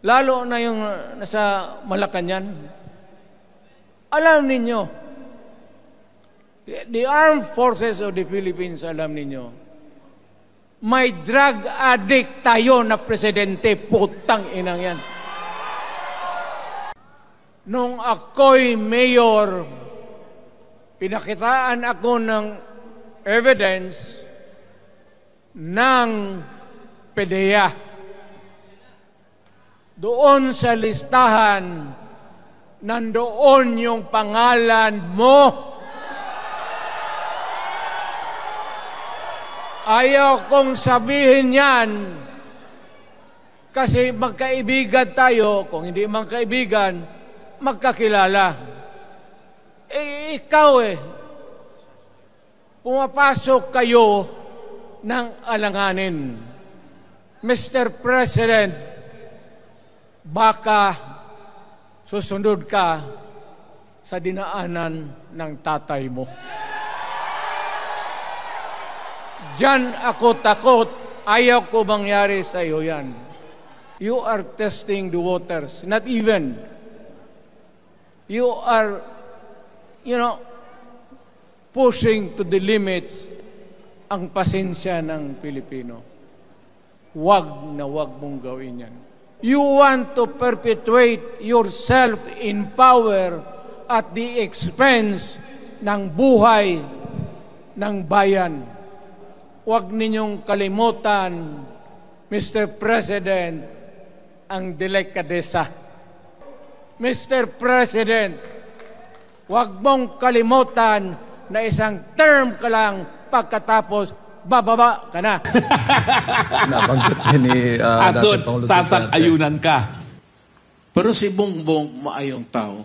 lalo na yung nasa Malacanang. Alam ninyo, the armed forces of the Philippines, alam ninyo, may drug addict tayo na presidente, putang inang yan. Nung ako'y mayor, pinakitaan ako ng evidence ng PDEA. Doon sa listahan, nandoon yung pangalan mo. Ayaw kong sabihin yan kasi magkaibigan tayo. Kung hindi magkaibigan, magkakilala. Ikaw pumapasok kayo ng alanganin. Mr. President, baka susunod ka sa dinaanan ng tatay mo. Diyan ako takot. Ayaw ko mangyari sa iyo yan. You are testing the waters. Not even. You are, pushing to the limits ang pasensya ng Pilipino. Wag na wag mong gawin yan. You want to perpetuate yourself in power at the expense ng buhay ng bayan. Huwag ninyong kalimutan, Mr. President, ang delikadesa. Mr. President, huwag mong kalimutan na isang term ka lang pagkatapos bababa ka na. Nabanggit ni at doon, sasang-ayunan ka. Pero si Bongbong maayong tao,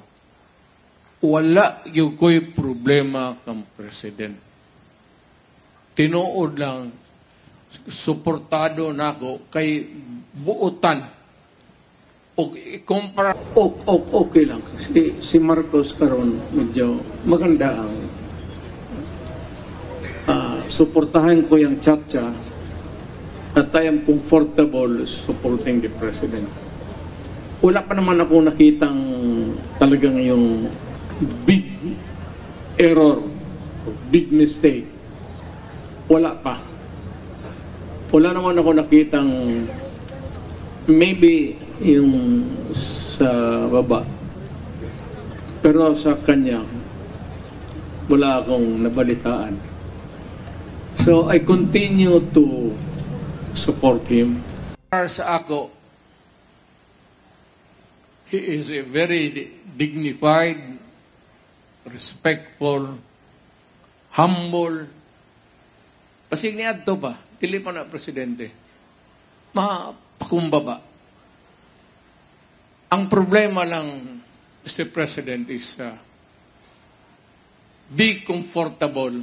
wala yung ko'y problema kang president. Tinuod lang, suportado na ako kay buutan. O ikumpara, okay lang. Si Marcos karon medyo maganda ang suportahan ko yung Chacha at I am comfortable supporting the president. Wala pa naman ako nakitang talagang yung big error, big mistake. Wala pa. Wala naman ako nakitang maybe yung sa baba. Pero sa kanya, wala akong nabalitaan. So I continue to support him. Sa ako, he is a very dignified, respectful, humble. Pasig niya ito ba? Dili pa na presidente. Mapakumbaba. Ang problema lang, Mr. President, is be comfortable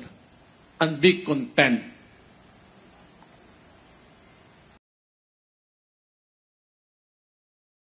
and be content